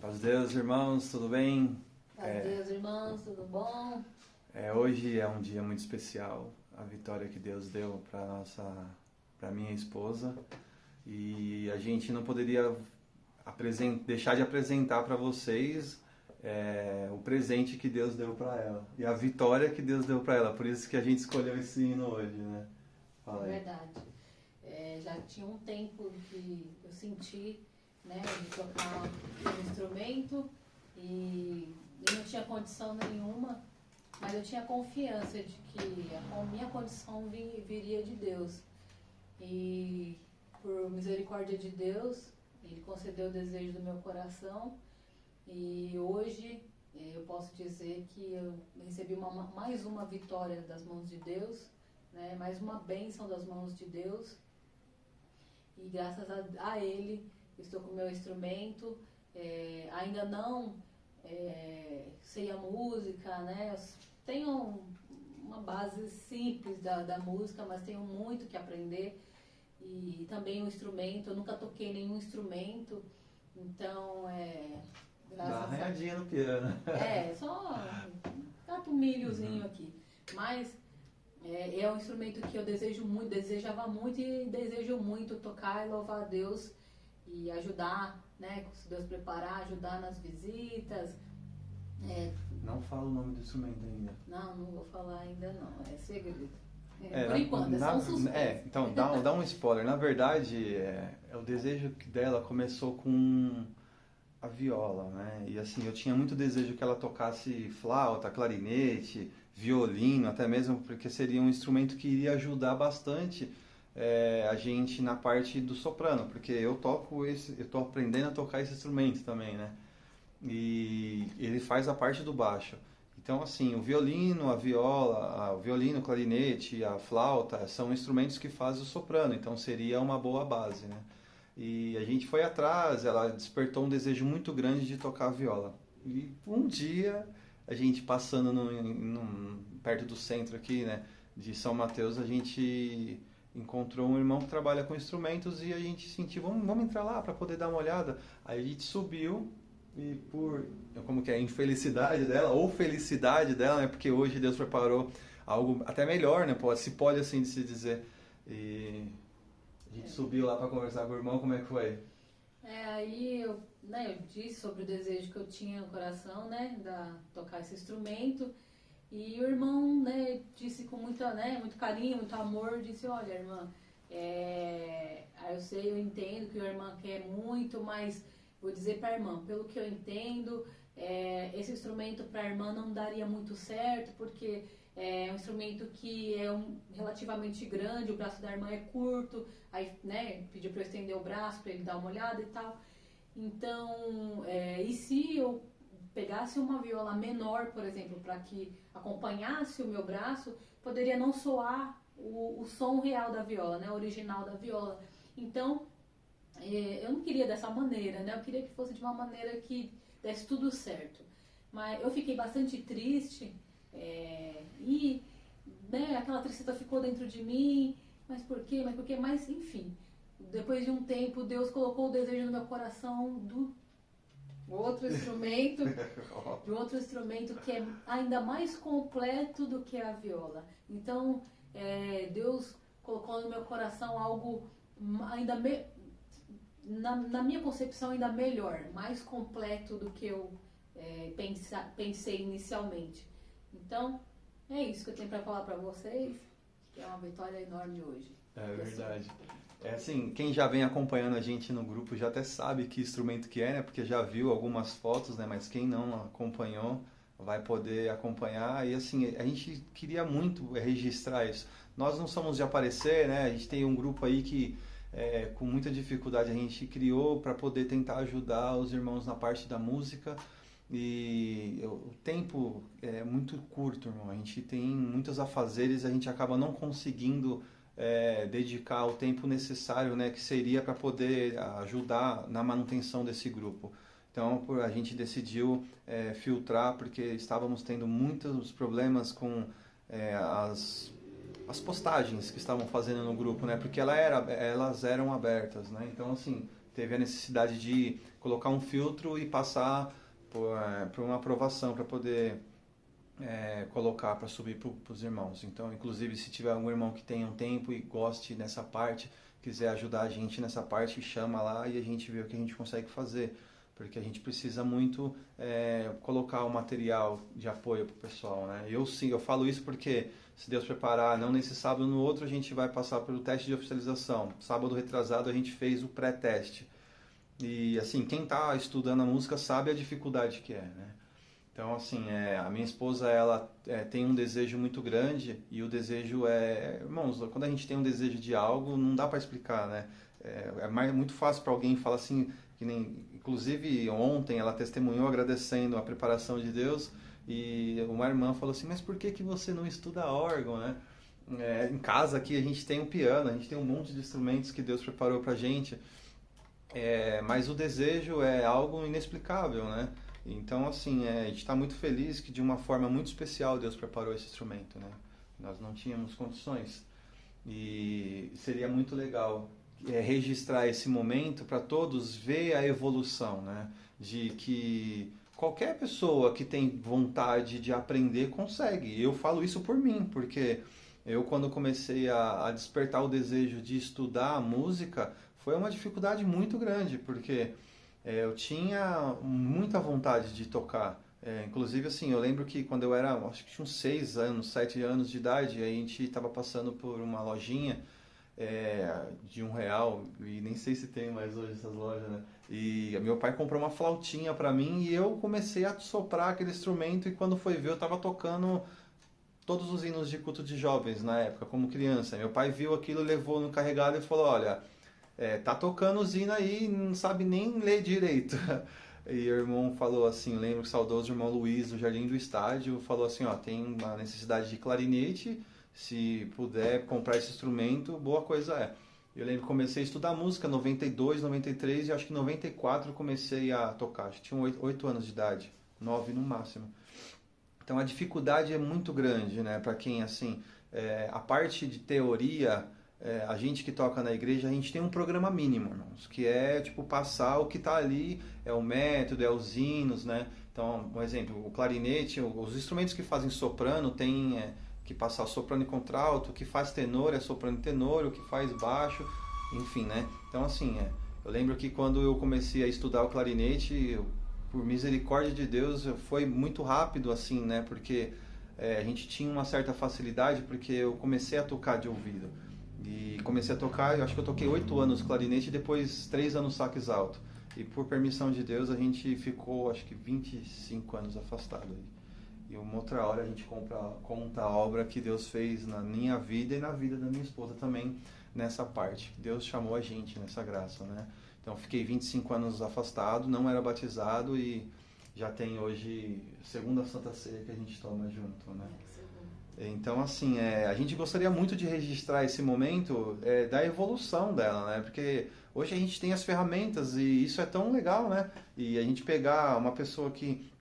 Paz de Deus, irmãos, tudo bem? Paz de Deus, irmãos, tudo bom? Hoje é um dia muito especial, a vitória que Deus deu para minha esposa, e a gente não poderia deixar de apresentar para vocês o presente que Deus deu para ela e a vitória que Deus deu para ela. Por isso que a gente escolheu esse hino hoje, né? Fala aí. Verdade. Já tinha um tempo que eu senti, né, de tocar um instrumento e eu não tinha condição nenhuma, mas eu tinha confiança de que a minha condição viria de Deus. E por misericórdia de Deus, Ele concedeu o desejo do meu coração e hoje eu posso dizer que eu recebi mais uma vitória das mãos de Deus, né, mais uma bênção das mãos de Deus, e graças a Ele estou com o meu instrumento. Ainda não sei a música, né? Eu tenho uma base simples da música, mas tenho muito que aprender. E também o instrumento, eu nunca toquei nenhum instrumento, então Dá uma arranhadinha no piano. Só cato um milhozinho aqui. Mas é um instrumento que eu desejava muito e desejo muito tocar e louvar a Deus e ajudar, né? Se Deus preparar, ajudar nas visitas. Não fala o nome do instrumento ainda. Não vou falar ainda não, é segredo. Por enquanto, é só um suspense. Então, dá um spoiler. Na verdade, o desejo dela começou com a viola, né? E assim, eu tinha muito desejo que ela tocasse flauta, clarinete, violino, até mesmo porque seria um instrumento que iria ajudar bastante a gente na parte do soprano, porque eu tô aprendendo a tocar esse instrumento também, né? E ele faz a parte do baixo. Então, assim, o violino, a viola, o violino, o clarinete, a flauta são instrumentos que fazem o soprano, então seria uma boa base, né? E a gente foi atrás, ela despertou um desejo muito grande de tocar a viola. E um dia, a gente passando perto do centro aqui, né, de São Mateus, a gente encontrou um irmão que trabalha com instrumentos e a gente sentiu, vamos entrar lá para poder dar uma olhada. Aí a gente subiu e como que é, infelicidade dela, ou felicidade dela, né, porque hoje Deus preparou algo até melhor, né, se pode assim se dizer. E a gente subiu lá para conversar com o irmão, como é que foi? Aí eu disse sobre o desejo que eu tinha no coração, né, tocar esse instrumento. E o irmão, né, disse com muito carinho, muito amor, disse, olha, irmã, eu entendo que a irmã quer muito, mas vou dizer para a irmã, pelo que eu entendo, esse instrumento para a irmã não daria muito certo, porque é um instrumento que é relativamente grande, o braço da irmã é curto, aí, né, pediu para eu estender o braço para ele dar uma olhada e tal. Então, e se eu pegasse uma viola menor, por exemplo, para que acompanhasse o meu braço, poderia não soar o som real da viola, né, original da viola. Então, eu não queria dessa maneira, né, eu queria que fosse de uma maneira que desse tudo certo. Mas eu fiquei bastante triste, e né, aquela tristeza ficou dentro de mim, mas por quê? Mas enfim, depois de um tempo, Deus colocou o desejo no meu coração do outro instrumento, de outro instrumento que é ainda mais completo do que a viola. Então, Deus colocou no meu coração algo ainda na minha concepção ainda melhor, mais completo do que eu pensei inicialmente. Então, é isso que eu tenho para falar para vocês, que é uma vitória enorme hoje. É verdade. Assim, quem já vem acompanhando a gente no grupo já até sabe que instrumento que é, né? Porque já viu algumas fotos, né? Mas quem não acompanhou, vai poder acompanhar. E assim, a gente queria muito registrar isso. Nós não somos de aparecer, né? A gente tem um grupo aí que, com muita dificuldade, a gente criou para poder tentar ajudar os irmãos na parte da música. E o tempo é muito curto, irmão. A gente tem muitos afazeres, a gente acaba não conseguindo dedicar o tempo necessário, né, que seria para poder ajudar na manutenção desse grupo. Então, a gente decidiu filtrar, porque estávamos tendo muitos problemas com as postagens que estavam fazendo no grupo, né, porque elas eram abertas, né, então, assim, teve a necessidade de colocar um filtro e passar por uma aprovação para poder colocar para subir para os irmãos. Então, inclusive, se tiver algum irmão que tenha um tempo e goste nessa parte, quiser ajudar a gente nessa parte, chama lá e a gente vê o que a gente consegue fazer. Porque a gente precisa muito colocar o material de apoio para o pessoal, né? Eu falo isso porque, se Deus preparar, não nesse sábado, no outro a gente vai passar pelo teste de oficialização. Sábado retrasado a gente fez o pré-teste. E, assim, quem está estudando a música sabe a dificuldade que é, né? Então, assim, a minha esposa, ela tem um desejo muito grande e o desejo irmãos, quando a gente tem um desejo de algo, não dá para explicar, né? Muito fácil para alguém falar assim, que nem, inclusive ontem ela testemunhou agradecendo a preparação de Deus e uma irmã falou assim, mas por que você não estuda órgão, né? Em casa aqui a gente tem um piano, a gente tem um monte de instrumentos que Deus preparou pra gente, mas o desejo é algo inexplicável, né? Então, assim, a gente está muito feliz que de uma forma muito especial Deus preparou esse instrumento, né? Nós não tínhamos condições e seria muito legal registrar esse momento para todos ver a evolução, né? De que qualquer pessoa que tem vontade de aprender consegue. Eu falo isso por mim, porque eu quando comecei a despertar o desejo de estudar a música, foi uma dificuldade muito grande, porque eu tinha muita vontade de tocar. Inclusive, assim, eu lembro que quando eu era, acho que tinha uns 6 anos, 7 anos de idade, a gente estava passando por uma lojinha de R$ 1, e nem sei se tem mais hoje essas lojas, né? E meu pai comprou uma flautinha para mim e eu comecei a soprar aquele instrumento e quando foi ver eu estava tocando todos os hinos de culto de jovens na época, como criança. Meu pai viu aquilo, levou no carregado e falou, olha, tá tocando os hinos aí e não sabe nem ler direito. E o irmão falou assim, eu lembro que o saudoso irmão Luiz, do Jardim do Estádio, falou assim, ó, tem uma necessidade de clarinete, se puder comprar esse instrumento, boa coisa é. Eu lembro que comecei a estudar música, 92, 93 e acho que 94 eu comecei a tocar. Acho que tinha 8 anos de idade, 9 no máximo. Então a dificuldade é muito grande, né? Para quem, assim, a parte de teoria, a gente que toca na igreja, a gente tem um programa mínimo, irmãos, que é, tipo, passar o que está ali, é o método, é os hinos, né? Então, um exemplo, o clarinete, os instrumentos que fazem soprano tem que passar soprano e contralto, o que faz tenor é soprano e tenor, o que faz baixo, enfim, né? Então, assim, eu lembro que quando eu comecei a estudar o clarinete, por misericórdia de Deus, foi muito rápido, assim, né? Porque a gente tinha uma certa facilidade, porque eu comecei a tocar de ouvido. E comecei a tocar, eu acho que eu toquei 8 anos clarinete e depois 3 anos sax alto. E por permissão de Deus, a gente ficou, acho que 25 anos afastado. E uma outra hora a gente conta a obra que Deus fez na minha vida e na vida da minha esposa também, nessa parte. Deus chamou a gente nessa graça, né? Então, fiquei 25 anos afastado, não era batizado e já tem hoje segunda Santa Ceia que a gente toma junto, né? Então, assim, a gente gostaria muito de registrar esse momento da evolução dela, né? Porque hoje a gente tem as ferramentas e isso é tão legal, né? E a gente pegar uma pessoa que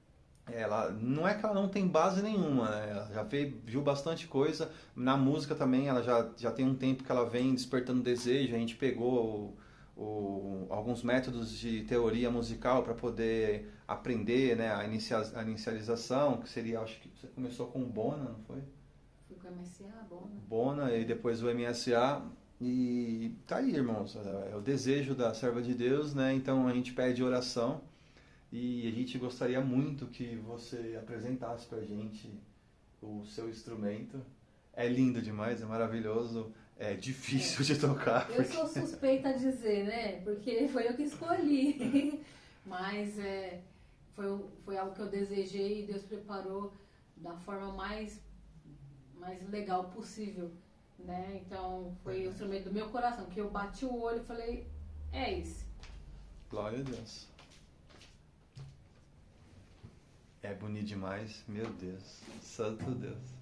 ela não é que ela não tem base nenhuma, né? Ela já viu bastante coisa na música também, ela já tem um tempo que ela vem despertando desejo. A gente pegou alguns métodos de teoria musical para poder aprender, né, a inicialização, que seria, acho que você começou com o Bona, não foi? Fui com o MSA, Bona. Bona e depois o MSA. E tá aí, irmãos, é o desejo da serva de Deus, né? Então a gente pede oração. E a gente gostaria muito que você apresentasse pra gente o seu instrumento. É lindo demais, é maravilhoso, é difícil de tocar. Eu sou suspeita a dizer, né? Porque foi eu que escolhi. Mas foi algo que eu desejei e Deus preparou da forma mais legal possível, né? Então foi o instrumento do meu coração, que eu bati o olho e falei, é esse. Glória a Deus. É bonito demais, meu Deus, santo Deus.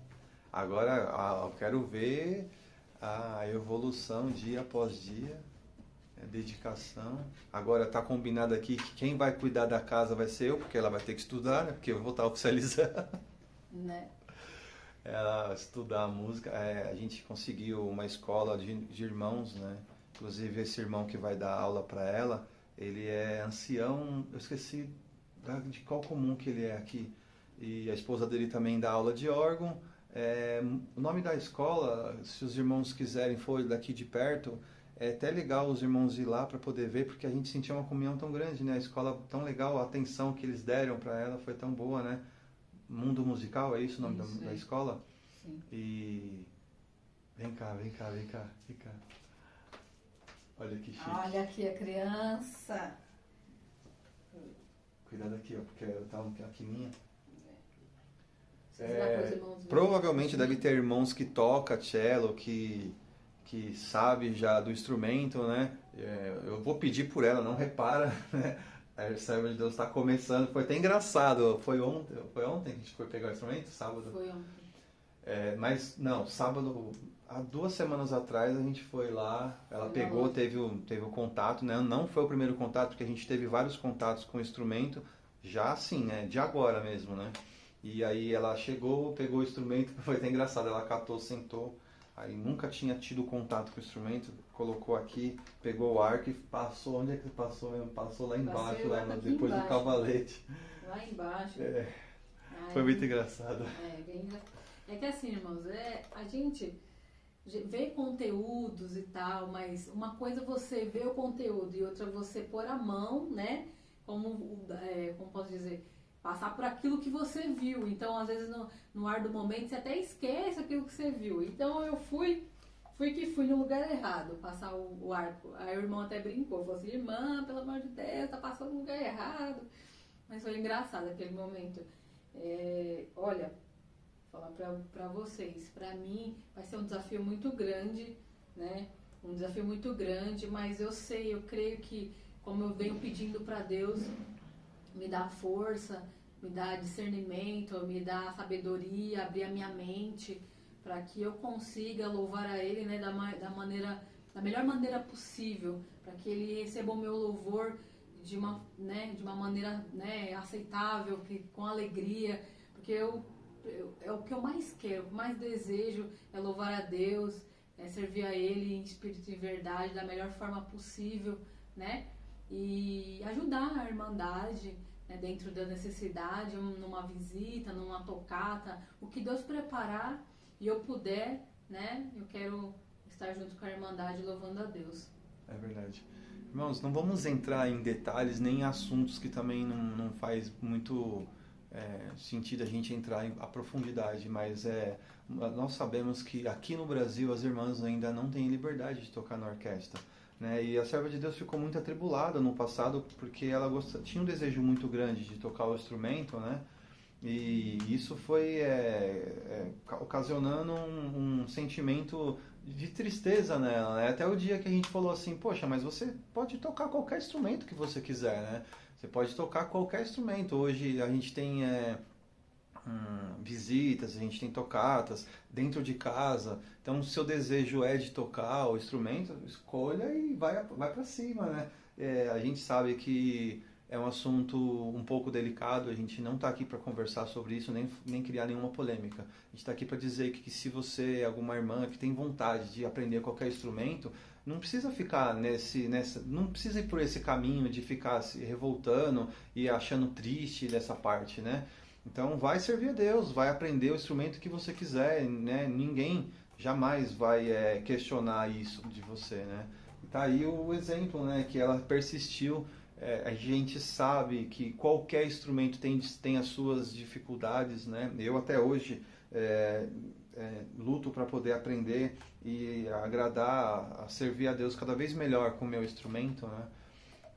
Agora eu quero ver a evolução dia após dia, a dedicação. Agora tá combinado aqui que quem vai cuidar da casa vai ser eu, porque ela vai ter que estudar, né? Porque eu vou estar oficializando. Né? Ela estudar a música. A gente conseguiu uma escola de irmãos, né? Inclusive esse irmão que vai dar aula para ela, ele é ancião, eu esqueci de qual comum que ele é aqui. E a esposa dele também dá aula de órgão. O nome da escola, se os irmãos quiserem, for daqui de perto, é até legal os irmãos ir lá para poder ver, porque a gente sentiu uma comunhão tão grande, né? A escola tão legal, a atenção que eles deram para ela foi tão boa, né? Mundo Musical, é isso o nome da escola? Sim. E vem cá. Olha que chique. Olha aqui a criança. Cuidado aqui, ó, porque tá aqui minha. Se quiser dar pros irmãos Provavelmente deve ter irmãos que tocam cello, que sabe já do instrumento, né? Eu vou pedir por ela, não repara, né? A Serva de Deus está começando, foi até engraçado. Foi ontem que a gente foi pegar o instrumento? Sábado? Foi ontem. Mas não, sábado, há 2 semanas atrás a gente foi lá, ela pegou, teve o contato, né? Não foi o primeiro contato, porque a gente teve vários contatos com o instrumento, já assim, né? De agora mesmo, né? E aí ela chegou, pegou o instrumento, foi até engraçado, ela catou, sentou, aí nunca tinha tido contato com o instrumento, colocou aqui, pegou o arco e passou, onde é que passou mesmo? Passou lá embaixo, depois do cavalete. Lá embaixo. Foi muito engraçado. Bem engraçado. É que assim, irmãos, a gente vê conteúdos e tal, mas uma coisa é você ver o conteúdo e outra é você pôr a mão, né? Como posso dizer, passar por aquilo que você viu. Então, às vezes, no ar do momento, você até esquece aquilo que você viu. Então, eu fui no lugar errado, passar o arco. Aí o irmão até brincou, falou assim, irmã, pelo amor de Deus, tá passando no lugar errado. Mas foi engraçado aquele momento. Olha, vou falar pra vocês, pra mim vai ser um desafio muito grande, né? Um desafio muito grande, mas eu creio que, como eu venho pedindo pra Deus, me dá força, me dá discernimento, me dá sabedoria, abrir a minha mente, para que eu consiga louvar a Ele, né, da melhor maneira possível, para que Ele receba o meu louvor de uma maneira, né, aceitável, com alegria, porque é o que eu mais quero, o que mais desejo é louvar a Deus, é servir a Ele em espírito e verdade, da melhor forma possível, né? E ajudar a Irmandade, né, dentro da necessidade, numa visita, numa tocata, o que Deus preparar e eu puder, né, eu quero estar junto com a Irmandade louvando a Deus. É verdade. Irmãos, não vamos entrar em detalhes nem em assuntos que também não faz muito sentido a gente entrar a profundidade, mas nós sabemos que aqui no Brasil as irmãs ainda não têm liberdade de tocar na orquestra. Né? E a Serva de Deus ficou muito atribulada no passado porque ela tinha um desejo muito grande de tocar o instrumento, né? E isso foi ocasionando um sentimento de tristeza nela, né? Até o dia que a gente falou assim, poxa, mas você pode tocar qualquer instrumento que você quiser, né? Você pode tocar qualquer instrumento. Hoje a gente tem visitas, a gente tem tocatas dentro de casa. Então, se o seu desejo é de tocar o instrumento, escolha e vai para cima, né? A gente sabe que é um assunto um pouco delicado, a gente não está aqui para conversar sobre isso, nem criar nenhuma polêmica. A gente está aqui para dizer que se você é alguma irmã que tem vontade de aprender qualquer instrumento, não precisa ficar não precisa ir por esse caminho de ficar se revoltando e achando triste dessa parte, né? Então vai servir a Deus, vai aprender o instrumento que você quiser, né? Ninguém jamais vai questionar isso de você, né? E tá aí o exemplo, né? Que ela persistiu. A gente sabe que qualquer instrumento tem as suas dificuldades, né? Eu até hoje luto para poder aprender e agradar, a servir a Deus cada vez melhor com o meu instrumento, né?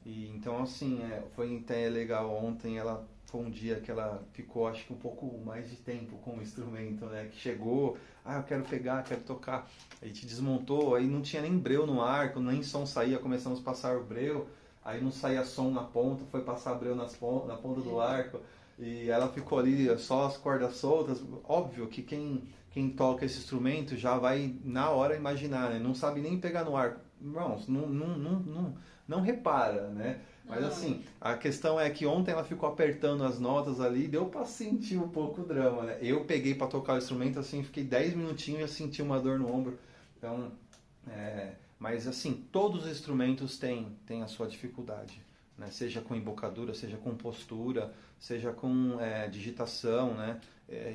E então assim foi até legal ontem ela foi um dia que ela ficou, acho que um pouco mais de tempo com o instrumento, né? Que chegou, eu quero pegar, quero tocar. A gente desmontou, aí não tinha nem breu no arco, nem som saía, começamos a passar o breu, aí não saía som na ponta, foi passar breu na ponta do arco, e ela ficou ali só as cordas soltas. Óbvio que quem toca esse instrumento já vai na hora imaginar, né? Não sabe nem pegar no arco. Irmãos, não repara, né? Mas assim, a questão é que ontem ela ficou apertando as notas ali, deu pra sentir um pouco o drama, né? Eu peguei pra tocar o instrumento, assim, fiquei 10 minutinhos e já senti uma dor no ombro. Então, mas assim, todos os instrumentos têm a sua dificuldade, né? Seja com embocadura, seja com postura, seja com digitação, né?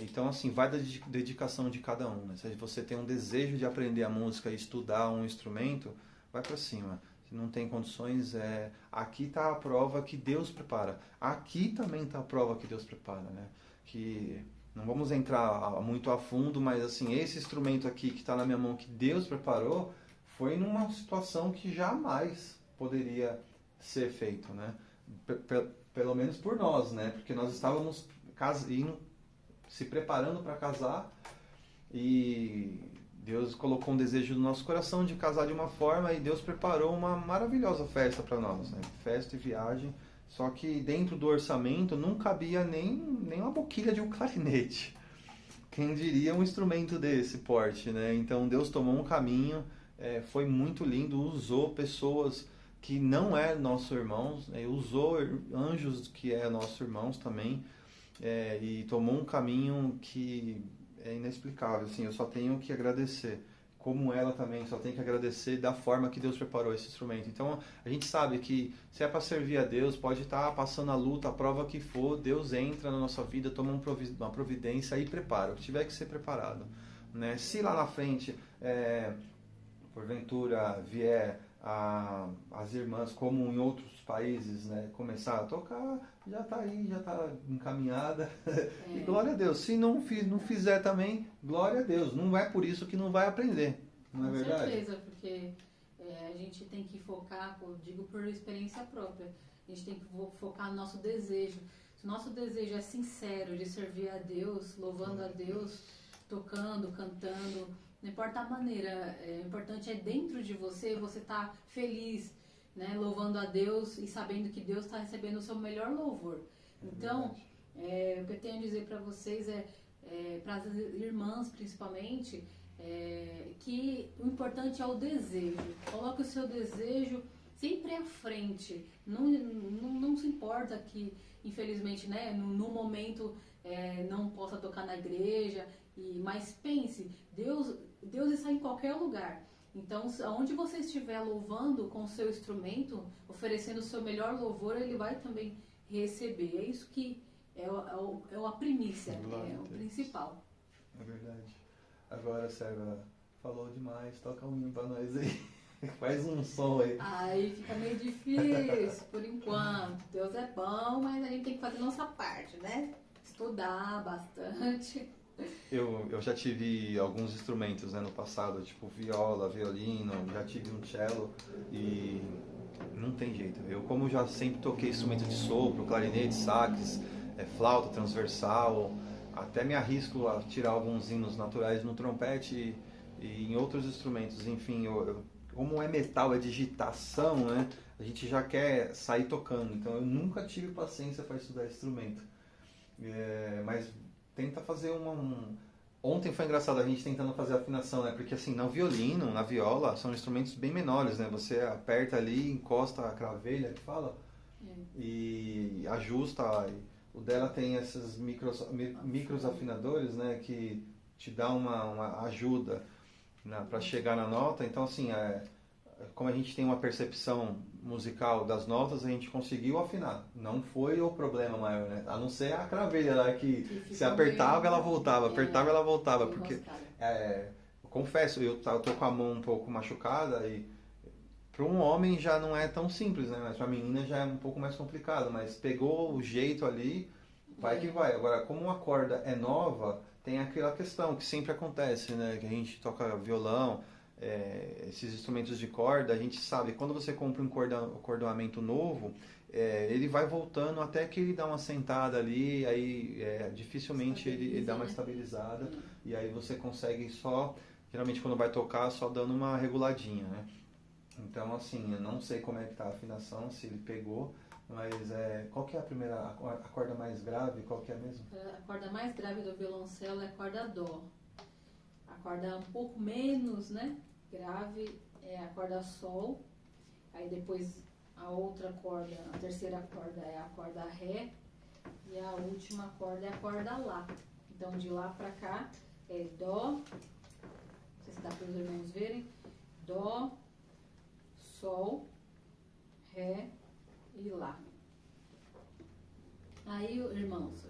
Então, assim, vai da dedicação de cada um, né? Se você tem um desejo de aprender a música e estudar um instrumento, vai pra cima. Se não tem condições, aqui está a prova que Deus prepara. Aqui também está a prova que Deus prepara, né? Que não vamos entrar muito a fundo, mas assim, esse instrumento aqui que está na minha mão, que Deus preparou, foi numa situação que jamais poderia ser feito, né? Pelo menos por nós, né? Porque nós estávamos se preparando para casar e Deus colocou um desejo no nosso coração de casar de uma forma, e Deus preparou uma maravilhosa festa para nós, né? Festa e viagem. Só que dentro do orçamento não cabia nem uma boquilha de um clarinete. Quem diria um instrumento desse porte, né? Então Deus tomou um caminho, foi muito lindo, usou pessoas que não é nossos irmãos, né? Usou anjos que é nossos irmãos também, e tomou um caminho que é inexplicável, assim, eu só tenho que agradecer. Como ela também só tem que agradecer da forma que Deus preparou esse instrumento. Então, a gente sabe que se é para servir a Deus, pode estar passando a luta, a prova que for, Deus entra na nossa vida, toma uma providência e prepara, o que tiver que ser preparado, né? Se lá na frente, porventura, vier as irmãs, como em outros países, né, começar a tocar, já está aí, já está encaminhada. E glória a Deus. Se não fizer também, glória a Deus. Não é por isso que não vai aprender. Não é verdade? Com certeza, porque a gente tem que focar, eu digo por experiência própria, a gente tem que focar no nosso desejo. Se o nosso desejo é sincero de servir a Deus, louvando a Deus, tocando, cantando, não importa a maneira, o importante é dentro de você estar feliz, né, louvando a Deus e sabendo que Deus está recebendo o seu melhor louvor. Então, o que eu tenho a dizer para vocês para as irmãs principalmente, que o importante é o desejo. Coloque o seu desejo sempre à frente. Não se importa que, infelizmente, né, no momento não possa tocar na igreja, mas pense, Deus está em qualquer lugar. Então, onde você estiver louvando com o seu instrumento, oferecendo o seu melhor louvor, Ele vai também receber. É isso que é a primícia, o principal. É verdade. Agora, Sérgio, falou demais, toca um hino pra nós aí. Faz um som aí. Aí fica meio difícil, por enquanto. Deus é bom, mas a gente tem que fazer a nossa parte, né? Estudar bastante. Eu já tive alguns instrumentos, né, no passado, tipo viola, violino, já tive um cello e não tem jeito. Eu, como já sempre toquei instrumento de sopro, clarinete, sax, flauta transversal, até me arrisco a tirar alguns hinos naturais no trompete e em outros instrumentos. Enfim, como é metal, é digitação, né, a gente já quer sair tocando. Então eu nunca tive paciência para estudar instrumento. Mas tenta fazer Ontem foi engraçado a gente tentando fazer a afinação, né? Porque assim, no violino, na viola, são instrumentos bem menores, né? Você aperta ali, encosta a cravelha, que fala, e ajusta. O dela tem esses micros afinadores, né? Que te dá uma ajuda para chegar na nota. Então, assim, como a gente tem uma percepção musical das notas, a gente conseguiu afinar. Não foi o problema maior, né? A não ser a cravelha lá que se apertava, ela voltava, apertava, ela voltava. Porque, eu confesso, eu tô com a mão um pouco machucada e para um homem já não é tão simples, né? Mas para a menina já é um pouco mais complicado. Mas pegou o jeito ali, vai que vai. Agora, como uma corda é nova, tem aquela questão que sempre acontece, né? Que a gente toca violão, esses instrumentos de corda, a gente sabe, quando você compra um cordoamento novo, ele vai voltando até que ele dá uma sentada ali, aí dificilmente ele dá uma estabilizada, e aí você consegue só, geralmente quando vai tocar, só dando uma reguladinha, né? Então, assim, eu não sei como é que tá a afinação, se ele pegou, mas qual que é a corda mais grave, qual que é mesmo? A corda mais grave do violoncelo é a corda Dó. A corda um pouco menos, né, grave é a corda Sol. Aí depois a outra corda, a terceira corda é a corda Ré. E a última corda é a corda Lá. Então de lá pra cá é Dó, não sei se dá para os irmãos verem, Dó, Sol, Ré e Lá. Aí, irmãos,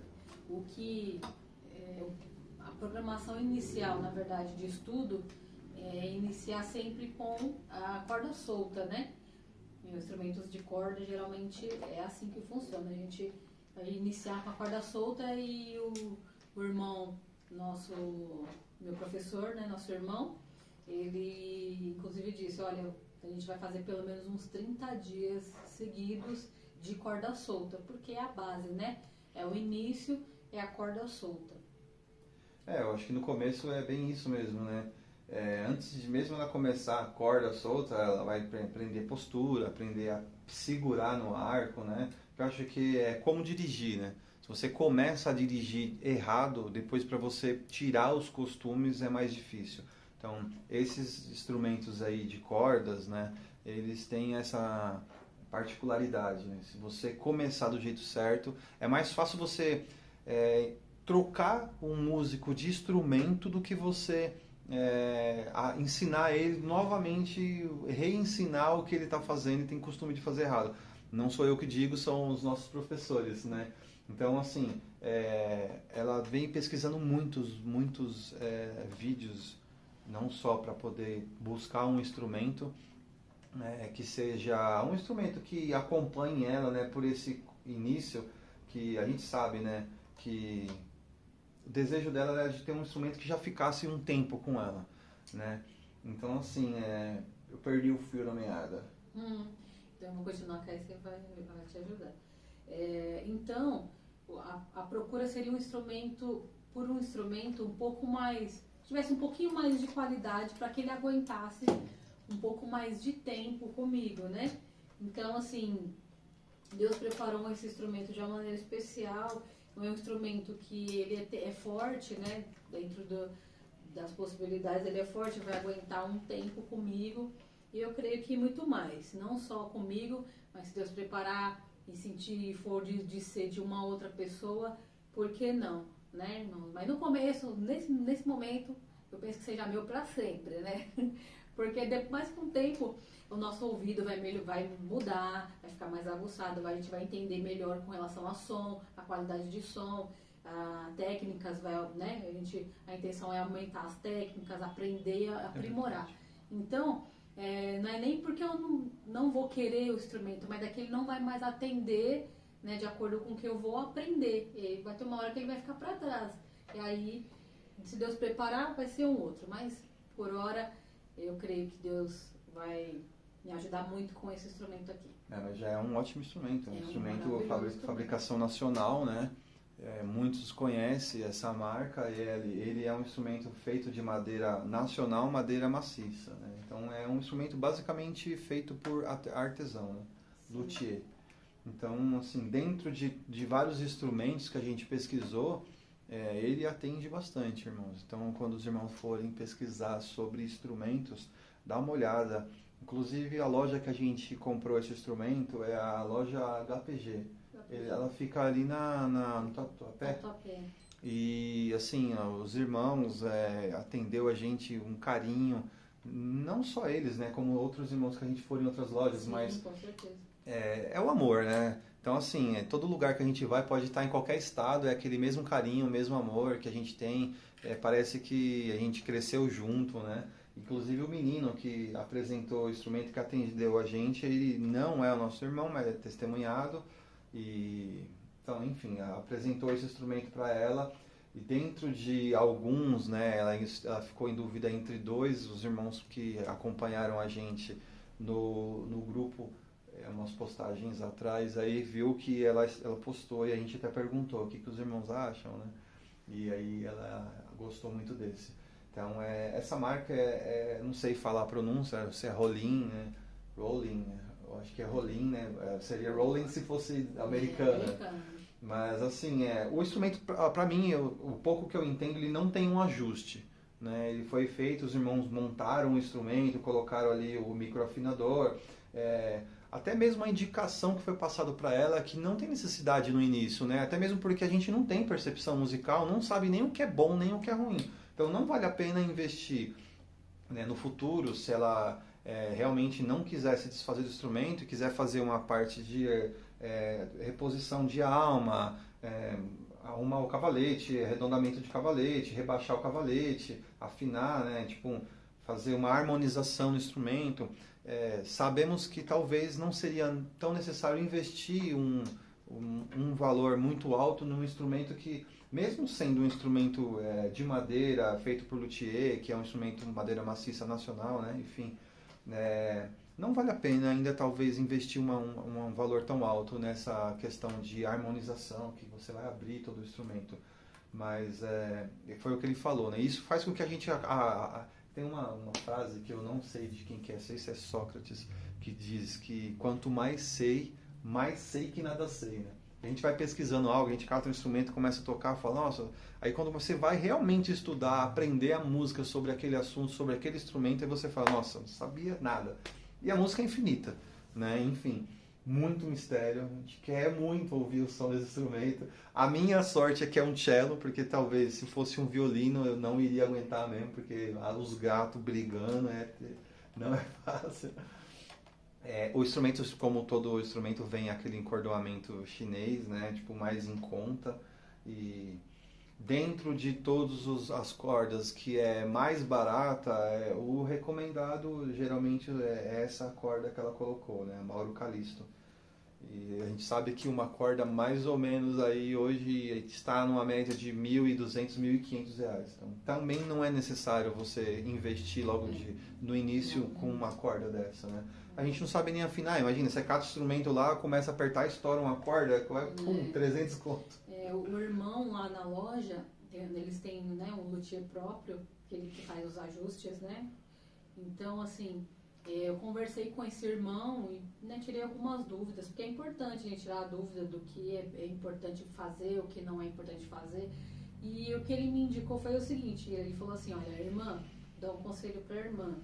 a programação inicial, na verdade, de estudo é iniciar sempre com a corda solta, né? Em instrumentos de corda, geralmente é assim que funciona. A gente vai iniciar com a corda solta e o irmão, meu professor, né, nosso irmão, ele inclusive disse, olha, a gente vai fazer pelo menos uns 30 dias seguidos de corda solta, porque é a base, né? É o início, é a corda solta. Eu acho que no começo é bem isso mesmo, né? Antes de mesmo ela começar a corda solta, ela vai aprender postura, aprender a segurar no arco, né? Eu acho que é como dirigir, né? Se você começa a dirigir errado, depois para você tirar os costumes é mais difícil. Então, esses instrumentos aí de cordas, né? Eles têm essa particularidade, né? Se você começar do jeito certo, é mais fácil você trocar um músico de instrumento do que você ensinar ele novamente, reensinar o que ele está fazendo e tem costume de fazer errado. Não sou eu que digo, são os nossos professores, né? Então, assim, ela vem pesquisando muitos vídeos, não só para poder buscar um instrumento, que seja um instrumento que acompanhe ela, né, por esse início, que a gente sabe, né, que o desejo dela era de ter um instrumento que já ficasse um tempo com ela, né? Então, assim, eu perdi o fio da meada. Então, eu vou continuar, que aí você vai te ajudar. Então, a procura seria um instrumento um pouco mais, tivesse um pouquinho mais de qualidade para que ele aguentasse um pouco mais de tempo comigo, né? Então, assim, Deus preparou esse instrumento de uma maneira especial. É um instrumento que ele é forte, né? Dentro das possibilidades, ele é forte, vai aguentar um tempo comigo. E eu creio que muito mais, não só comigo, mas se Deus preparar e sentir for de ser de uma outra pessoa, por que não, né, irmão? Mas no começo, nesse momento, eu penso que seja meu para sempre, né? Porque depois, com o tempo, o nosso ouvido vai mudar, vai ficar mais aguçado, a gente vai entender melhor com relação a som, a qualidade de som, técnicas, né? A intenção é aumentar as técnicas, aprender, aprimorar. Então, não é nem porque eu não vou querer o instrumento, mas daqui ele não vai mais atender, né, de acordo com o que eu vou aprender. E vai ter uma hora que ele vai ficar para trás. E aí, se Deus preparar, vai ser um outro. Mas, por hora, eu creio que Deus vai me ajudar muito com esse instrumento aqui. Mas já é um ótimo instrumento. Um instrumento fabricação nacional, né? Muitos conhecem essa marca. Ele é um instrumento feito de madeira nacional, madeira maciça, né? Então é um instrumento basicamente feito por artesão, né? Luthier. Então, assim, dentro de vários instrumentos que a gente pesquisou, ele atende bastante, irmãos. Então, quando os irmãos forem pesquisar sobre instrumentos, dá uma olhada. Inclusive, a loja que a gente comprou esse instrumento é a loja HPG. Ela fica ali no Tatuapé. E, assim, os irmãos atendeu a gente um carinho. Não só eles, né? Como outros irmãos que a gente for em outras lojas. Sim, mas com certeza. É o amor, né? Então, assim, todo lugar que a gente vai, pode estar em qualquer estado, é aquele mesmo carinho, o mesmo amor que a gente tem. Parece que a gente cresceu junto, né? Inclusive o menino que apresentou o instrumento, que atendeu a gente, ele não é o nosso irmão, mas é testemunhado. Então, enfim, apresentou esse instrumento para ela. E dentro de alguns, né, ela ficou em dúvida entre dois, os irmãos que acompanharam a gente no grupo, umas postagens atrás, aí viu que ela postou e a gente até perguntou o que os irmãos acham, né? E aí ela gostou muito desse. Então, essa marca não sei falar a pronúncia, se é Rollin, né? Rolling, eu acho que é Rollin, né? Seria Rolling se fosse americana. Mas, assim, o instrumento, para mim, o pouco que eu entendo, ele não tem um ajuste, né? Ele foi feito, os irmãos montaram o instrumento, colocaram ali o microafinador, até mesmo a indicação que foi passado para ela é que não tem necessidade no início, né? Até mesmo porque a gente não tem percepção musical, não sabe nem o que é bom, nem o que é ruim. Então não vale a pena investir, né, no futuro, se ela realmente não quiser se desfazer do instrumento e quiser fazer uma parte de reposição de alma, arrumar o cavalete, arredondamento de cavalete, rebaixar o cavalete, afinar, né? Tipo, fazer uma harmonização no instrumento. Sabemos que talvez não seria tão necessário investir um valor muito alto num instrumento que, mesmo sendo um instrumento de madeira, feito por luthier, que é um instrumento de madeira maciça nacional, né? Enfim, não vale a pena ainda talvez investir um valor tão alto nessa questão de harmonização, que você vai abrir todo o instrumento. Mas foi o que ele falou, né? Isso faz com que a gente... Tem uma frase que eu não sei de quem que é, sei se é Sócrates, que diz que quanto mais sei que nada sei, né? A gente vai pesquisando algo, a gente cata um instrumento, começa a tocar, fala, nossa... Aí quando você vai realmente estudar, aprender a música sobre aquele assunto, sobre aquele instrumento, aí você fala, nossa, não sabia nada. E a música é infinita, né? Enfim, muito mistério, a gente quer muito ouvir o som desse instrumento. A minha sorte é que é um cello, porque talvez se fosse um violino eu não iria aguentar mesmo, porque os gatos brigando, não é fácil. O instrumento, como todo instrumento, vem aquele encordoamento chinês, né? Tipo, mais em conta. E dentro de todas as cordas que é mais barata, o recomendado geralmente é essa corda que ela colocou, né? A Mauro Calisto. E a gente sabe que uma corda mais ou menos aí hoje está numa média de R$1.200, R$1.500. Então também não é necessário você investir logo no início com uma corda dessa, né? A gente não sabe nem afinar. Imagina, você cata o instrumento lá, começa a apertar, estoura uma corda, pum, 300 conto. O irmão lá na loja, eles têm, né, um luthier próprio, que ele que faz os ajustes, né? Então, assim, eu conversei com esse irmão e, né, tirei algumas dúvidas, porque é importante a gente tirar a dúvida do que é importante fazer, o que não é importante fazer. E o que ele me indicou foi o seguinte, ele falou assim, olha, irmã, dá um conselho para a irmã.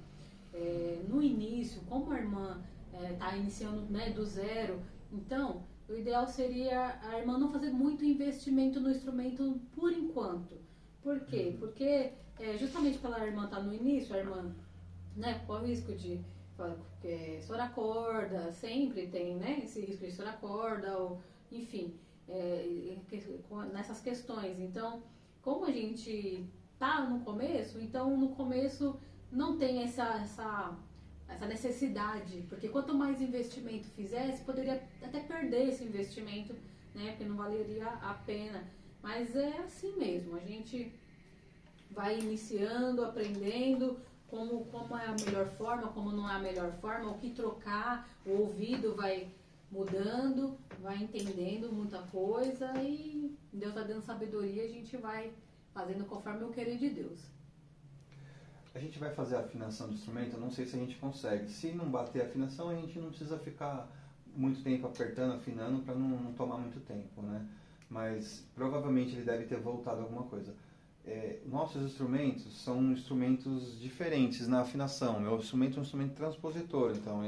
No início, como a irmã está iniciando, né, do zero, então o ideal seria a irmã não fazer muito investimento no instrumento por enquanto. Por quê? Porque justamente pela irmã estar no início, a irmã, né, corre o risco de estourar corda, sempre tem, né, esse risco de estourar corda, ou, enfim, nessas questões. Então, como a gente está no começo, então no começo não tem essa necessidade, porque quanto mais investimento fizesse, poderia até perder esse investimento, né, porque não valeria a pena. Mas é assim mesmo, a gente vai iniciando, aprendendo como é a melhor forma, como não é a melhor forma, o que trocar, o ouvido vai mudando, vai entendendo muita coisa e Deus vai dando sabedoria, a gente vai fazendo conforme o querer de Deus. A gente vai fazer a afinação do instrumento, eu não sei se a gente consegue. Se não bater a afinação, a gente não precisa ficar muito tempo apertando, afinando, para não tomar muito tempo, né? Mas provavelmente ele deve ter voltado alguma coisa. Nossos instrumentos são instrumentos diferentes na afinação. Meu instrumento é um instrumento transpositor, então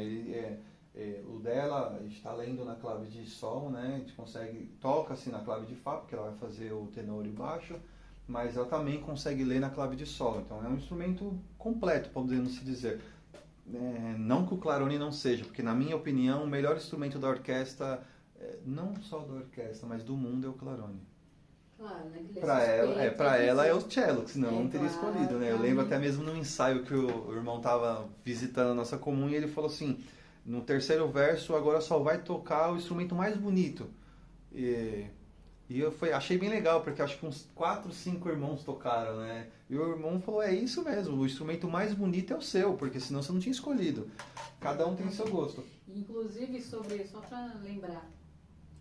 o dela a gente está lendo na clave de sol, né? A gente toca assim na clave de fá, porque ela vai fazer o tenor e o baixo, mas ela também consegue ler na clave de sol. Então é um instrumento completo, podemos se dizer. Não que o clarone não seja, porque na minha opinião o melhor instrumento da orquestra, não só da orquestra, mas do mundo é o clarone. Claro, né? Para ela é o cello, que senão não teria claro, escolhido, né? Eu lembro até mesmo num ensaio que o irmão estava visitando a nossa comum e ele falou assim, no terceiro verso agora só vai tocar o instrumento mais bonito. E achei bem legal, porque acho que uns 4, 5 irmãos tocaram, né? E o irmão falou, é isso mesmo, o instrumento mais bonito é o seu, porque senão você não tinha escolhido. Cada um tem seu gosto. Inclusive, só para lembrar,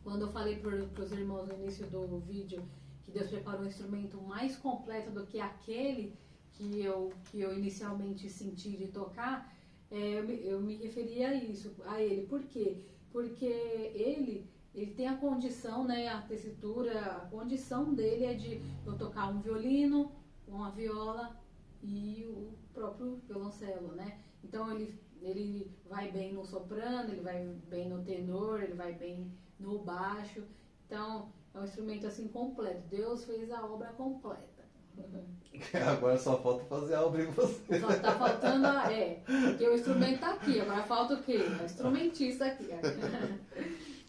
quando eu falei para os irmãos no início do vídeo que Deus preparou um instrumento mais completo do que aquele que eu inicialmente senti de tocar, eu me referi a isso, a ele. Por quê? Porque ele tem a condição, né, a tessitura, a condição dele é de eu tocar um violino, uma viola e o próprio violoncelo, né? Então ele vai bem no soprano, ele vai bem no tenor, ele vai bem no baixo. Então é um instrumento assim completo. Deus fez a obra completa. Agora só falta fazer a obra em você. Só tá faltando porque o instrumento tá aqui, agora falta o quê? O instrumentista aqui.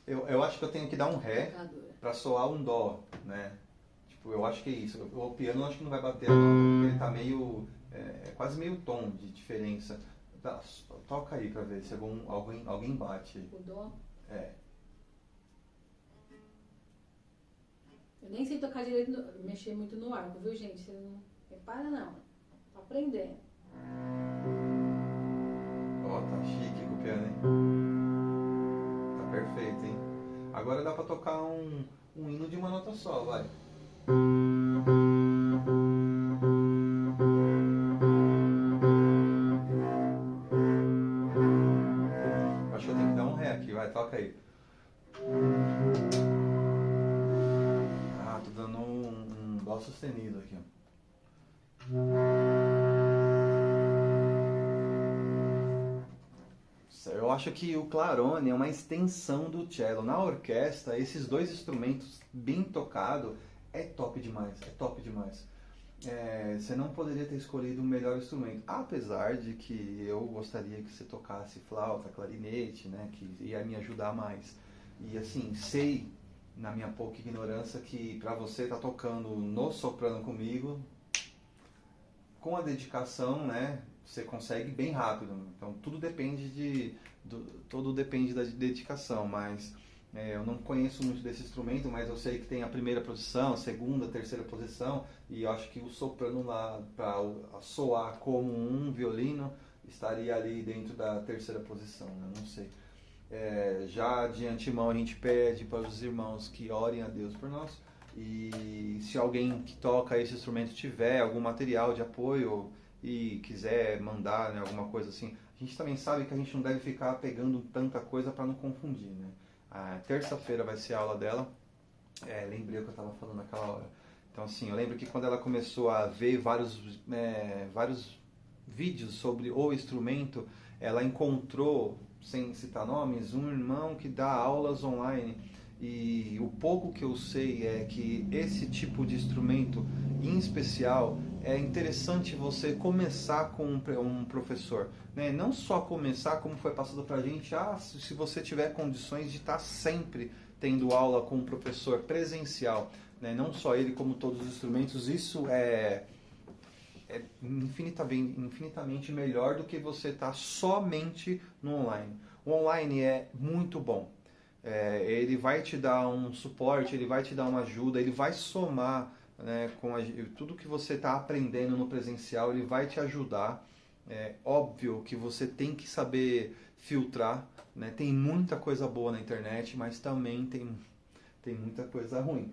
Eu acho que eu tenho que dar um ré para soar um dó, né? Tipo, eu acho que é isso. O piano eu acho que não vai bater a nota, porque ele tá meio... quase meio tom de diferença. Toca aí pra ver se alguém bate. O dó? É. Eu nem sei tocar direito, mexer muito no arco, viu, gente? Você não repara, não. Tô aprendendo. Ó, tá chique com o piano, hein? Tá perfeito, hein? Agora dá pra tocar um hino de uma nota só, vai. Acho que eu tenho que dar um ré aqui, vai, toca aí. Ah, tô dando um dó sustenido aqui, ó. Eu acho que o clarone é uma extensão do cello. Na orquestra, esses dois instrumentos bem tocados é top demais, é top demais. Você não poderia ter escolhido um melhor instrumento, apesar de que eu gostaria que você tocasse flauta, clarinete, né, que ia me ajudar mais. E assim, sei, na minha pouca ignorância, que para você estar tocando no soprano comigo, com a dedicação, né, você consegue bem rápido. Então tudo depende tudo depende da dedicação, mas eu não conheço muito desse instrumento, mas eu sei que tem a primeira posição, a segunda, a terceira posição, e eu acho que o soprano lá, para soar como um violino, estaria ali dentro da terceira posição, né? Não sei. Já de antemão a gente pede para os irmãos que orem a Deus por nós, e se alguém que toca esse instrumento tiver algum material de apoio e quiser mandar, né, alguma coisa assim, a gente também sabe que a gente não deve ficar pegando tanta coisa para não confundir, né? A terça-feira vai ser a aula dela. Lembrei o que eu estava falando naquela hora. Então, assim, eu lembro que quando ela começou a ver vários vídeos sobre o instrumento, ela encontrou, sem citar nomes, um irmão que dá aulas online. E o pouco que eu sei é que esse tipo de instrumento, em especial, é interessante você começar com um professor, né? Não só começar, como foi passado pra gente, se você tiver condições de estar sempre tendo aula com um professor presencial, né? Não só ele, como todos os instrumentos, isso é infinitamente melhor do que você estar somente no online. O online é muito bom. Ele vai te dar um suporte, ele vai te dar uma ajuda, ele vai somar, né, com tudo que você está aprendendo no presencial, ele vai te ajudar. É óbvio que você tem que saber filtrar, né? Tem muita coisa boa na internet, mas também tem muita coisa ruim.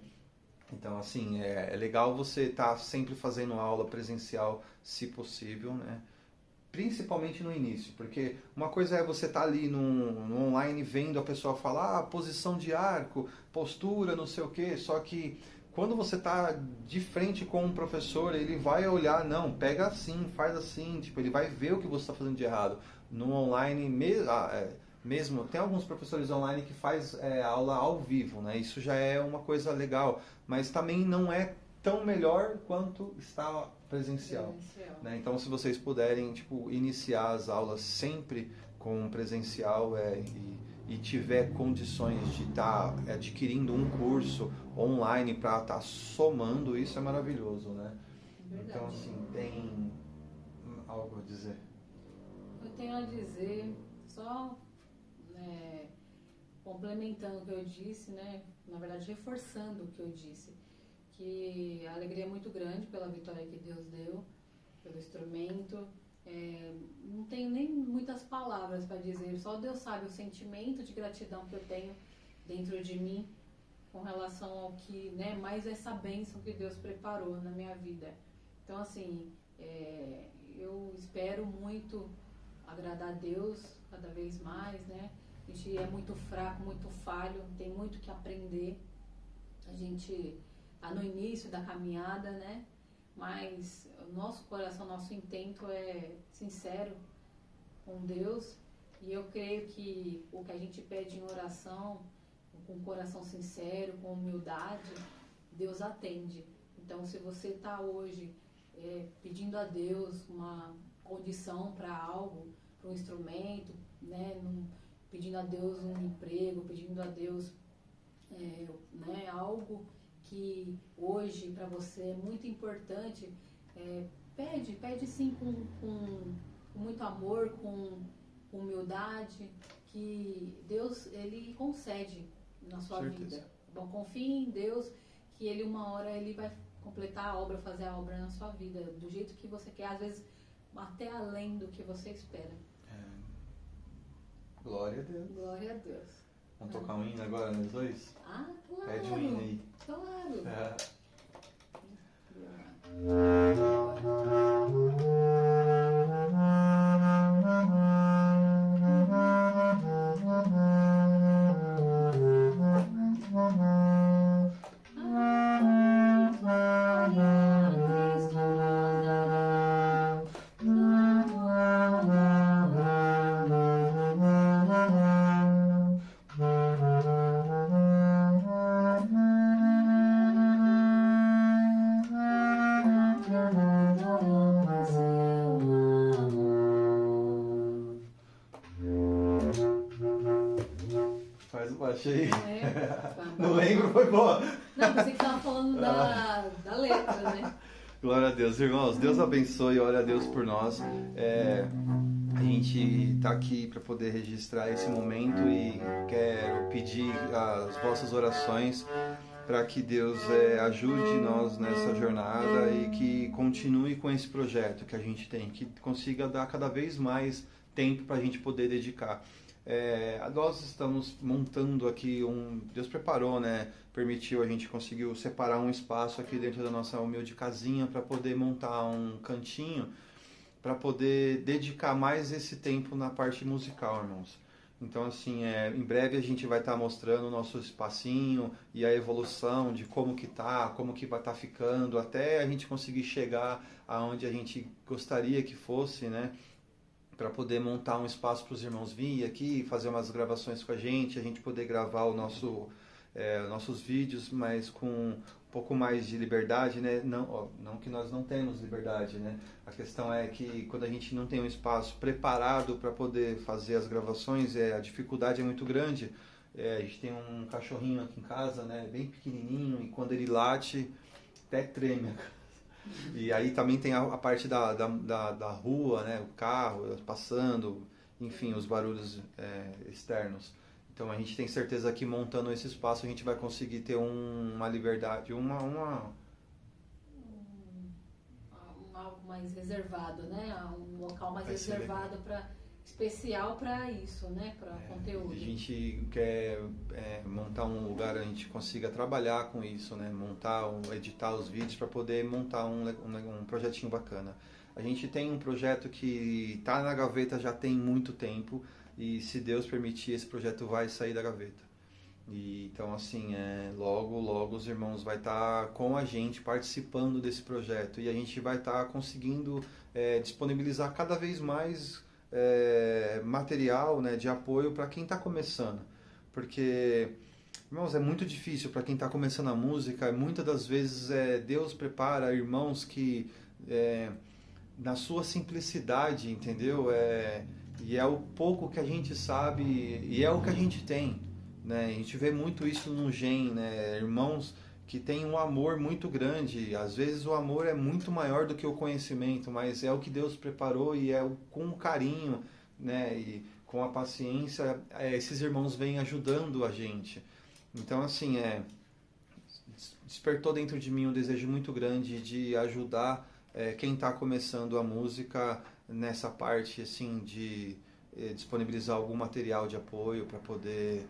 Então, assim, é legal você estar sempre fazendo aula presencial, se possível, né? Principalmente no início, porque uma coisa é você estar ali no online vendo a pessoa falar posição de arco, postura, não sei o que, só que quando você está de frente com um professor, ele vai olhar, não, pega assim, faz assim, tipo, ele vai ver o que você está fazendo de errado. No online mesmo, tem alguns professores online que faz aula ao vivo, né? Isso já é uma coisa legal, mas também não é tão melhor quanto está presencial. Né? Então, se vocês puderem iniciar as aulas sempre com presencial e tiver condições de estar adquirindo um curso online para estar somando, isso é maravilhoso, né? Verdade. Então, assim, tem algo a dizer? Eu tenho a dizer só complementando o que eu disse, né? Na verdade, reforçando o que eu disse, que a alegria é muito grande pela vitória que Deus deu, pelo instrumento. Não tenho nem muitas palavras para dizer, só Deus sabe o sentimento de gratidão que eu tenho dentro de mim com relação ao que, né, mais essa bênção que Deus preparou na minha vida. Então, assim, eu espero muito agradar a Deus cada vez mais, né? A gente é muito fraco, muito falho, tem muito que aprender. A gente está no início da caminhada, né? Mas o nosso coração, nosso intento é sincero com Deus. E eu creio que o que a gente pede em oração, com o coração sincero, com humildade, Deus atende. Então, se você está hoje pedindo a Deus uma condição para algo, para um instrumento, né? Pedindo a Deus um emprego, pedindo a Deus né, algo que hoje para você é muito importante, pede sim com muito amor, com humildade, que Deus ele concede na sua vida. Bom, confie em Deus, que ele uma hora ele vai completar a obra, fazer a obra na sua vida, do jeito que você quer, às vezes até além do que você espera. Glória a Deus. Glória a Deus. Vamos tocar um hino agora, nós dois? Ah, claro. Pede um hino aí. Claro. Achei. Não lembro, foi boa. Não, pensei que estava falando da letra, né? Glória a Deus, irmãos. Deus abençoe, olha a Deus por nós. A gente está aqui para poder registrar esse momento e quero pedir as vossas orações para que Deus ajude nós nessa jornada e que continue com esse projeto que a gente tem, que consiga dar cada vez mais tempo para a gente poder dedicar. Nós estamos montando aqui Deus preparou, né? Permitiu, a gente conseguiu separar um espaço aqui dentro da nossa humilde casinha para poder montar um cantinho, para poder dedicar mais esse tempo na parte musical, irmãos. Então, assim, em breve a gente vai estar mostrando o nosso espacinho e a evolução de como que vai estar ficando, até a gente conseguir chegar aonde a gente gostaria que fosse, né? Para poder montar um espaço para os irmãos virem aqui, fazer umas gravações com a gente poder gravar nossos vídeos, mas com um pouco mais de liberdade, né? Não que nós não temos liberdade, né? A questão é que quando a gente não tem um espaço preparado para poder fazer as gravações, a dificuldade é muito grande. A gente tem um cachorrinho aqui em casa, né? Bem pequenininho, e quando ele late, até treme. E aí também tem a parte da rua, né? O carro passando, enfim, os barulhos externos. Então a gente tem certeza que montando esse espaço a gente vai conseguir ter uma liberdade, algo mais reservado, né? Um local mais vai reservado especial para isso, né? Para conteúdo. A gente quer montar um lugar onde a gente consiga trabalhar com isso, né? Editar os vídeos para poder montar um projetinho bacana. A gente tem um projeto que está na gaveta já tem muito tempo e, se Deus permitir, esse projeto vai sair da gaveta. E, então, assim, logo os irmãos vai estar com a gente participando desse projeto e a gente vai estar conseguindo disponibilizar cada vez mais material, né, de apoio para quem está começando. Porque, irmãos, é muito difícil para quem está começando a música. Muitas das vezes Deus prepara irmãos que, na sua simplicidade, entendeu? E é o pouco que a gente sabe e é o que a gente tem, né? A gente vê muito isso no GEM, né? Irmãos que têm um amor muito grande. Às vezes o amor é muito maior do que o conhecimento, mas é o que Deus preparou e com carinho, né? E com a paciência, esses irmãos vêm ajudando a gente. Então, assim, despertou dentro de mim um desejo muito grande de ajudar quem está começando a música nessa parte, assim, de disponibilizar algum material de apoio para poder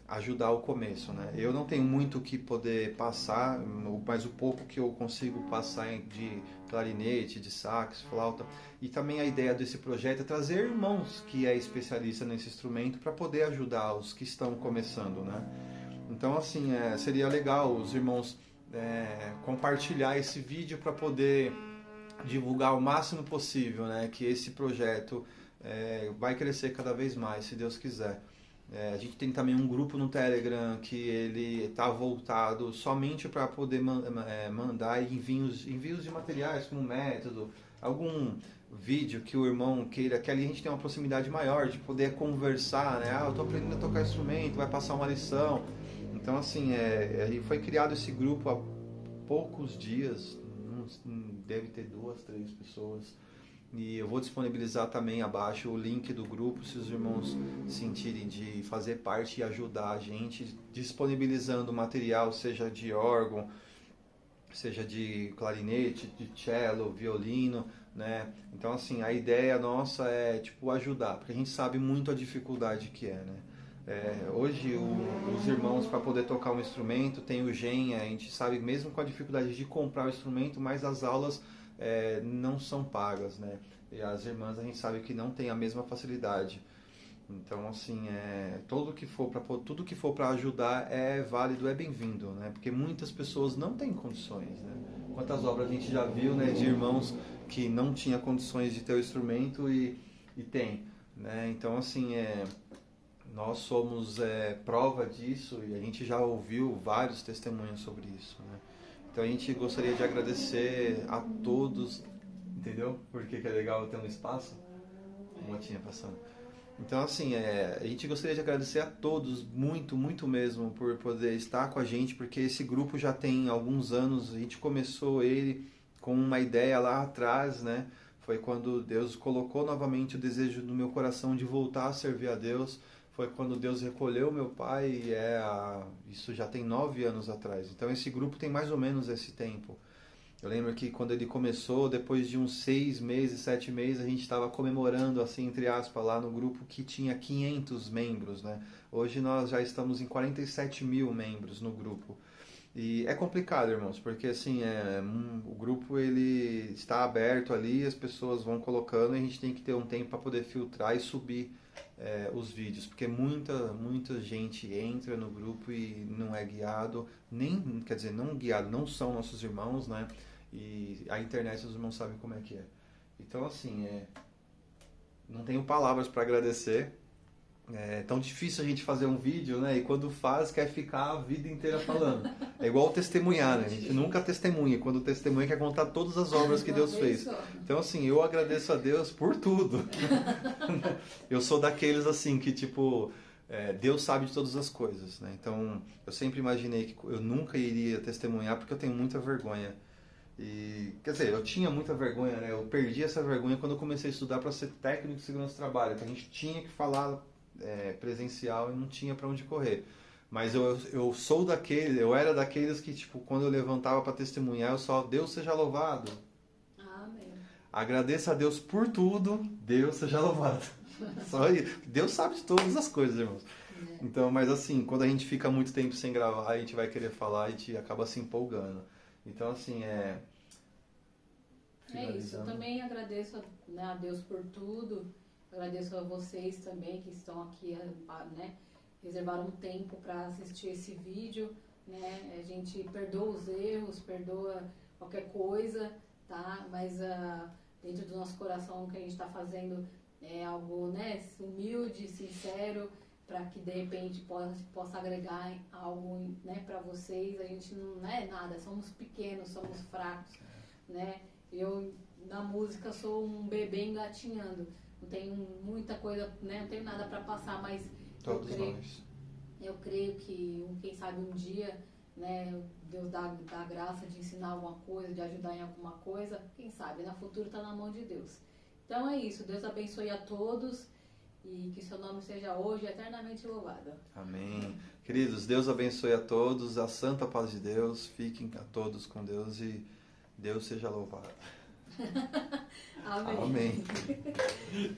ajudar o começo, né? Eu não tenho muito o que poder passar, mas o pouco que eu consigo passar de clarinete, de sax, flauta, e também a ideia desse projeto é trazer irmãos que é especialista nesse instrumento para poder ajudar os que estão começando, né? Então, assim, seria legal os irmãos compartilhar esse vídeo para poder divulgar o máximo possível, né? Que esse projeto vai crescer cada vez mais, se Deus quiser. A gente tem também um grupo no Telegram que ele está voltado somente para poder mandar envios de materiais como método, algum vídeo que o irmão queira, que ali a gente tem uma proximidade maior de poder conversar, né? Eu estou aprendendo a tocar instrumento, vai passar uma lição. Então, assim, foi criado esse grupo há poucos dias, deve ter 2, 3 pessoas. E eu vou disponibilizar também abaixo o link do grupo, se os irmãos sentirem de fazer parte e ajudar a gente, disponibilizando material, seja de órgão, seja de clarinete, de cello, violino, né? Então, assim, a ideia nossa é, ajudar, porque a gente sabe muito a dificuldade que né? Hoje, os irmãos, para poder tocar um instrumento, tem o GEM, a gente sabe mesmo com a dificuldade de comprar o instrumento, mas as aulas não são pagas, né? E as irmãs a gente sabe que não tem a mesma facilidade. Então, assim, tudo que for para ajudar é válido, é bem-vindo, né? Porque muitas pessoas não têm condições, né? Quantas obras a gente já viu, né, de irmãos que não tinha condições de ter o instrumento e tem, né? Então, assim, nós somos prova disso e a gente já ouviu vários testemunhos sobre isso, né? Então a gente gostaria de agradecer a todos, entendeu? Porque que é legal ter um espaço, motinha passando. Então, assim, a gente gostaria de agradecer a todos, muito, muito mesmo, por poder estar com a gente, porque esse grupo já tem alguns anos, a gente começou ele com uma ideia lá atrás, né? Foi quando Deus colocou novamente o desejo no meu coração de voltar a servir a Deus. Foi quando Deus recolheu meu pai, isso já tem 9 anos atrás. Então esse grupo tem mais ou menos esse tempo. Eu lembro que quando ele começou, depois de uns 6 meses, 7 meses, a gente estava comemorando, assim, entre aspas, lá no grupo que tinha 500 membros, né? Hoje nós já estamos em 47 mil membros no grupo. E é complicado, irmãos, porque assim, o grupo ele está aberto ali, as pessoas vão colocando e a gente tem que ter um tempo para poder filtrar e subir os vídeos, porque muita gente entra no grupo e não é guiado, quer dizer, não guiado, não são nossos irmãos, né? E a internet os irmãos sabem como é que é. Então, assim, não tenho palavras para agradecer. É tão difícil a gente fazer um vídeo, né? E quando faz, quer ficar a vida inteira falando. É igual testemunhar, né? A gente nunca testemunha. Quando testemunha, quer contar todas as obras que Deus fez. Então, assim, eu agradeço a Deus por tudo. Eu sou daqueles, assim, que, Deus sabe de todas as coisas, né? Então, eu sempre imaginei que eu nunca iria testemunhar, porque eu tenho muita vergonha. E, quer dizer, eu tinha muita vergonha, né? Eu perdi essa vergonha quando eu comecei a estudar para ser técnico de segurança do trabalho. Então, a gente tinha que falar presencial e não tinha para onde correr. Mas eu era daqueles que, quando eu levantava para testemunhar, eu só, Deus seja louvado. Amém. Agradeça a Deus por tudo, Deus seja louvado. Só isso. Deus sabe de todas as coisas, irmãos. Então, mas assim, quando a gente fica muito tempo sem gravar, a gente vai querer falar, a gente acaba se empolgando. Então, assim, isso, eu também agradeço, né, a Deus por tudo. Agradeço a vocês também que estão aqui, né, reservaram um tempo para assistir esse vídeo, né? A gente perdoa os erros, perdoa qualquer coisa, tá? Mas dentro do nosso coração o que a gente está fazendo é algo, né, humilde, sincero, para que de repente possa agregar algo, né, para vocês. A gente não é nada, somos pequenos, somos fracos, né? Eu na música sou um bebê engatinhando. Não tenho muita coisa, né? Não tenho nada para passar, mas eu creio que, quem sabe um dia, né, Deus dá graça de ensinar alguma coisa, de ajudar em alguma coisa, quem sabe, no futuro está na mão de Deus. Então é isso, Deus abençoe a todos e que seu nome seja hoje eternamente louvado. Amém. Queridos, Deus abençoe a todos, a santa paz de Deus, fiquem a todos com Deus e Deus seja louvado. Amém. Amém.